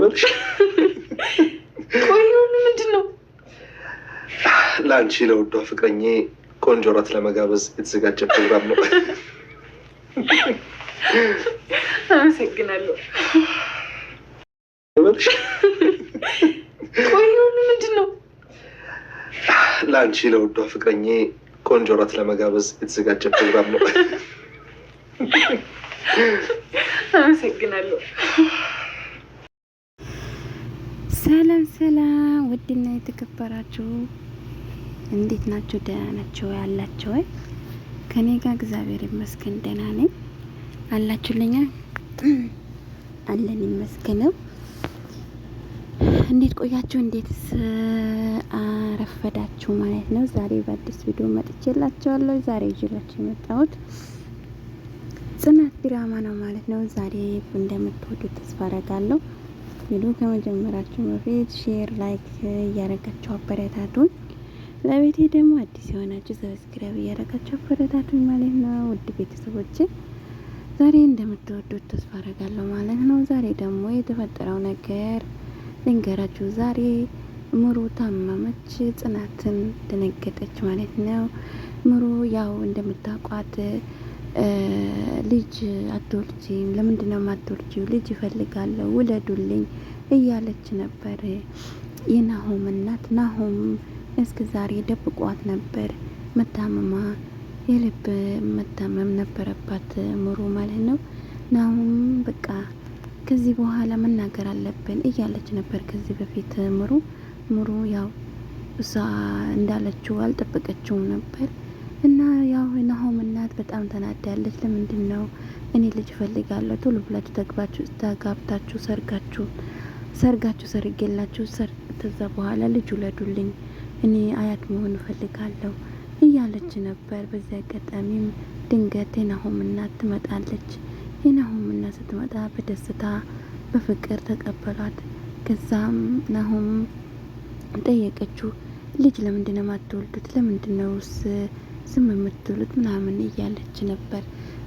ልበልሽ? ቆይ ምንድን ነው? ለአንቺ ለውዷ ፍቅረኛ ቆንጆ እራት ለመጋበዝ የተዘጋጀ ፕሮግራም ነው። አመሰግናለሁ። ልበልሽ? ቆይ ምንድን ነው? ለአንቺ ለውዷ ፍቅረኛ ቆንጆ እራት ለመጋበዝ የተዘጋጀ ፕሮግራም ነው። አመሰግናለሁ። ሰላም ሰላም፣ ውድና የተከበራችሁ እንዴት ናችሁ? ደህና ናችሁ ያላችሁ ወይ? ከኔ ጋር እግዚአብሔር ይመስገን ደህና ነኝ። አላችሁልኛ? አለን ይመስገነው። እንዴት ቆያችሁ? እንዴትስ አረፈዳችሁ ማለት ነው። ዛሬ በአዲስ ቪዲዮ መጥቼላችኋለሁ። ዛሬ ይዤላችሁ የመጣሁት ጽናት ድራማ ነው ማለት ነው። ዛሬ እንደምትወዱት ተስፋ አደርጋለሁ። ቪዲዮ ከመጀመራችሁ በፊት ሼር፣ ላይክ እያደረጋችሁ አበረታቱኝ። ለቤቴ ደግሞ አዲስ የሆናችሁ ሰብስክራይብ እያደረጋችሁ አበረታቱኝ ማለት ነው። ውድ ቤተሰቦቼ ዛሬ እንደምትወዱት ተስፋ አደርጋለሁ ማለት ነው። ዛሬ ደግሞ የተፈጠረው ነገር ልንገራችሁ። ዛሬ ምሩ ታመመች፣ ጽናትን ደነገጠች ማለት ነው። ምሩ ያው እንደምታውቋት ልጅ አትወልጂም፣ ለምንድነው የማትወልጂው? ልጅ ይፈልጋለሁ ውለዱልኝ እያለች ነበር የናሆም እናት። ናሆም እስከ ዛሬ ደብቋት ነበር። መታመማ የልብ መታመም ነበረባት ምሩ ማለት ነው። ናሆም በቃ ከዚህ በኋላ መናገር አለብን እያለች ነበር ከዚህ በፊት ምሩ ያው እሷ እንዳለችው አልጠበቀችውም ነበር። እና ያው ናሆም እናት በጣም ተናዳለች። ለምንድን ነው እኔ ልጅ ፈልጋለሁ ቶሎ ብላችሁ ተጋብታችሁ ሰርጋችሁ ሰርጌላችሁ ከዛ በኋላ ልጅ ውለዱልኝ፣ እኔ አያት መሆን እፈልጋለሁ እያለች ነበር። በዚህ አጋጣሚም ድንገት የናሆም እናት ትመጣለች። የናሆም እናት ስትመጣ በደስታ በፍቅር ተቀበሏት። ከዛም ናሆም ጠየቀችው፣ ልጅ ለምንድን ነው የማትወልዱት? ለምንድን ነው ዝም የምትሉት? ምናምን እያለች ነበር።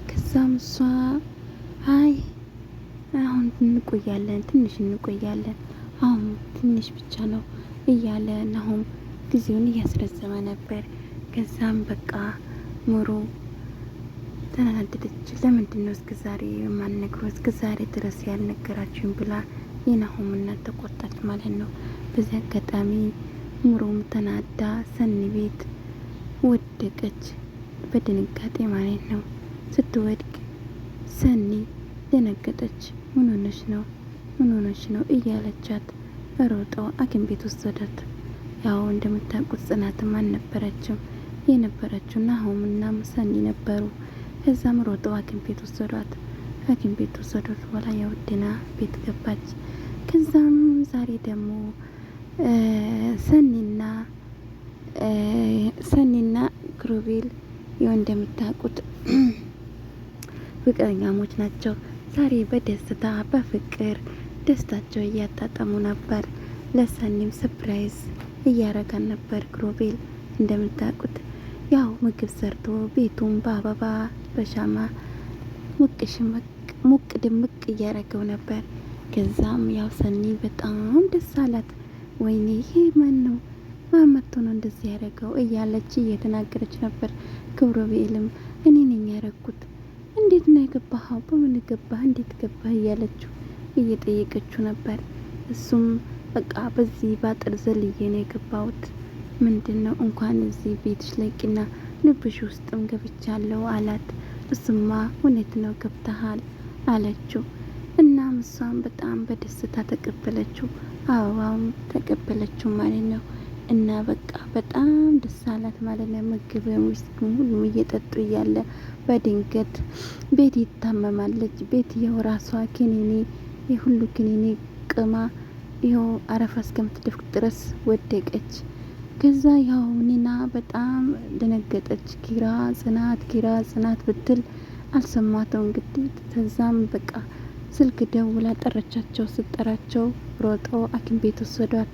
ከዛም እሷ አይ አሁን እንቆያለን፣ ትንሽ እንቆያለን፣ አሁን ትንሽ ብቻ ነው እያለ ናሆም ጊዜውን እያስረዘመ ነበር። ከዛም በቃ ምሩ ተናደደች። ለምንድን ነው እስከ ዛሬ የማንነግረው? እስከ ዛሬ ድረስ ያልነገራችሁኝ ብላ የናሆም እናት ተቆጣች ማለት ነው። በዚህ አጋጣሚ ምሩም ተናዳ ሰኒ ቤት ወደቀች በድንጋጤ ማለት ነው። ስትወድቅ ሰኒ ደነገጠች። ምን ሆነች ነው እያለቻት ሮጠው ሐኪም ቤት ወሰዳት። ያው እንደምታውቁት ጽናትም አልነበረችም፣ የነበረችው ናሆምና ሰኒ ነበሩ። ከዛም ሮጠው ሐኪም ቤት ወሰዷት። ሐኪም ቤት ወሰዷት በኋላ ያው ድና ቤት ገባች። ከዛም ዛሬ ደግሞ ሰኒና ክሩቤል ያው እንደምታውቁት ፍቅረኛሞች ናቸው። ዛሬ በደስታ በፍቅር ደስታቸው እያጣጣሙ ነበር። ለሰኒም ሰርፕራይዝ እያረጋን ነበር። ክሩቤል እንደምታውቁት ያው ምግብ ሰርቶ ቤቱን በአበባ በሻማ ሙቅ ድምቅ እያረገው ነበር። ከዛም ያው ሰኒ በጣም ደስ አላት። ወይኔ ይሄ ማን ነው? ማን መጥቶ ነው እንደዚህ ያደረገው? እያለች እየተናገረች ነበር። ክሩቤልም እኔ ነኝ ያረኩት፣ እንዴት ነው የገባኸው? በምን ገባህ? እንዴት ገባህ? እያለችው እየጠየቀችው ነበር። እሱም በቃ በዚህ ባጥር ዘልዬ ነው የገባሁት። ምንድነው እንኳን እዚህ ቤትሽ ለቂና ልብሽ ውስጥም ገብቻለሁ አላት። እሱማ እውነት ነው ገብተሃል አለችው። እናም እሷም በጣም በደስታ ተቀበለችው፣ አበባውም ተቀበለችው ማለት ነው። እና በቃ በጣም ደስ አላት ማለት ነው። ምግብ ውስጥም ሁሉም እየጠጡ እያለ በድንገት ቤት ይታመማለች። ቤት ይኸው ራሷ ኪኒኒ የሁሉ ኪኒኒ ቅማ ይኸው አረፋ እስከምትደፍቅ ድረስ ወደቀች። ከዛ ያው ኒና በጣም ደነገጠች። ኪራ ጽናት ብትል አልሰማተው እንግዲህ። ከዛም በቃ ስልክ ደውላ ጠረቻቸው። ስጠራቸው ሮጠው ሐኪም ቤት ወሰዷት።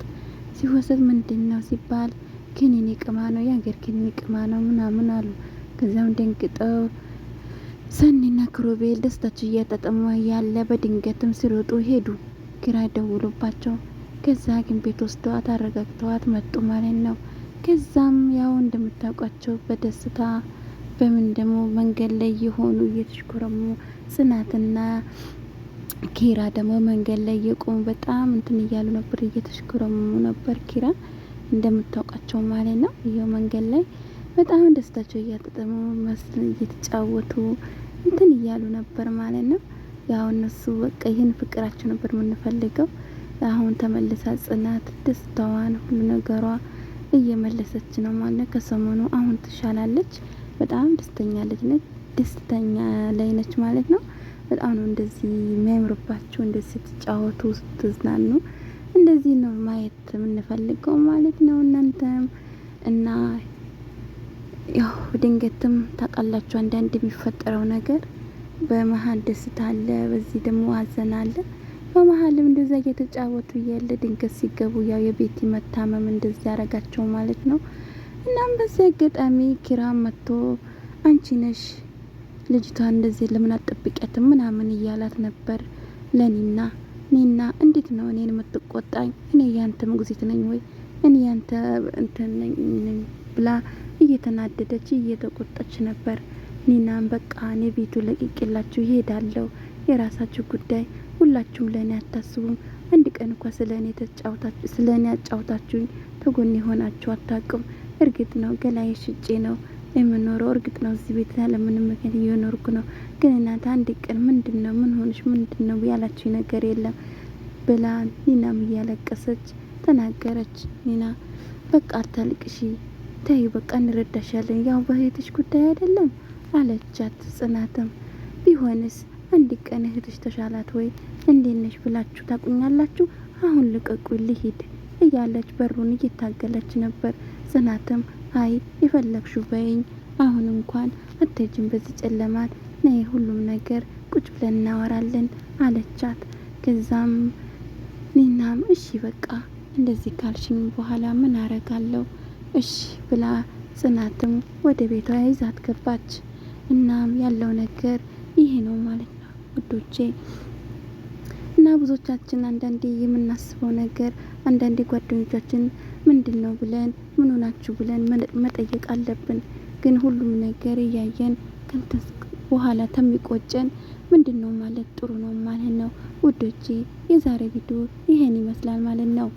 ሲወሰድ ምንድነው ሲባል ኪኒኒ ቅማ ነው፣ የሀገር ኪኒኒ ቅማ ነው ምናምን አሉ። ከዛም ደንግጠው ሰኒና ክሩቤል ደስታቸው እያጣጠሙ ያለ በድንገትም ሲሮጡ ሄዱ። ኪራ ደውሎባቸው ከዛ ግን ቤት ወስደዋት አረጋግተዋት መጡ ማለት ነው። ከዛም ያው እንደምታውቃቸው በደስታ በምን ደግሞ መንገድ ላይ የሆኑ እየተሽኮረሙ ጽናትና ኪራ ደግሞ መንገድ ላይ የቆሙ በጣም እንትን እያሉ ነበር፣ እየተሽኮረሙ ነበር ኪራ እንደምታውቃቸው ማለት ነው። ይሄው መንገድ ላይ በጣም ደስታቸው እያጠጠሙ መስል እየተጫወቱ እንትን እያሉ ነበር ማለት ነው። ያው እነሱ በቃ ይህን ፍቅራቸው ነበር የምንፈልገው። አሁን ተመልሳ ጽናት ደስታዋን ሁሉ ነገሯ እየመለሰች ነው ማለት ከሰሞኑ አሁን ትሻላለች። በጣም ደስተኛ ልጅ ነች፣ ደስተኛ ላይ ነች ማለት ነው። በጣም ነው እንደዚህ የሚያምርባቸው፣ እንደዚህ ስትጫወቱ ስትዝናኑ እንደዚህ ነው ማየት የምንፈልገው ማለት ነው እናንተም። እና ያው ድንገትም ታውቃላችሁ አንዳንድ የሚፈጠረው ነገር በመሀል ደስታ አለ፣ በዚህ ደግሞ ሀዘን አለ። በመሀልም እንደዛ እየተጫወቱ እያለ ድንገት ሲገቡ ያው የቤቲ መታመም እንደዚህ ያረጋቸው ማለት ነው። እናም በዚህ አጋጣሚ ኪራም መጥቶ አንቺ ነሽ ልጅቷን እንደዚህ ለምን አትጠብቂያትም ምናምን እያላት ነበር ለኒና። ኒና እንዴት ነው እኔን የምትቆጣኝ? እኔ ያንተ ሞግዚት ነኝ ወይ? እኔ ያንተ እንትን ነኝ ብላ እየተናደደች እየተቆጣች ነበር። ኒናም በቃ እኔ ቤቱ ለቅቄላችሁ ይሄዳለሁ፣ የራሳችሁ ጉዳይ፣ ሁላችሁም ለእኔ አታስቡም። አንድ ቀን እንኳን ስለእኔ አጫውታችሁኝ ተጎኔ ሆናችሁ አታውቅም። እርግጥ ነው ገላዬ ሽጬ ነው የምኖረው፣ እርግጥ ነው እዚህ ቤት ያለምንም ምክንያት እየኖርኩ ነው። ግን እናንተ አንድ ቀን ምንድነው ምን ሆነሽ ምንድነው ያላችሁ ነገር የለም ብላ ኒናም እያለቀሰች ተናገረች። ኒና በቃ አታልቅሺ፣ ተይ በቃ እንረዳሻለን፣ ያው በእህትሽ ጉዳይ አይደለም አለቻት። ጽናትም ቢሆንስ አንድ ቀን እህትሽ ተሻላት ወይ እንዴት ነሽ ብላችሁ ታቁኛላችሁ፣ አሁን ልቀቁኝ ልሂድ እያለች በሩን እየታገለች ነበር። ጽናትም አይ የፈለግሽው በይኝ፣ አሁን እንኳን አትሄጂም በዚህ ጨለማት፣ ነይ ሁሉም ነገር ቁጭ ብለን እናወራለን አለቻት። ከዛም ኒናም እሺ በቃ እንደዚህ ካልሽኝ በኋላ ምን አረጋለሁ እሺ ብላ ጽናትም ወደ ቤቷ ይዛት ገባች። እናም ያለው ነገር ይሄ ነው ማለት ነው ውዶቼ። እና ብዙዎቻችን አንዳንዴ የምናስበው ነገር አንዳንዴ ጓደኞቻችን ምንድነው ብለን ምን ሆናችሁ ብለን መጠየቅ አለብን። ግን ሁሉም ነገር እያየን በኋላ ተሚቆጨን ምንድነው ማለት ጥሩ ነው ማለት ነው ውዶቼ። የዛሬ ቪዲዮ ይሄን ይመስላል ማለት ነው።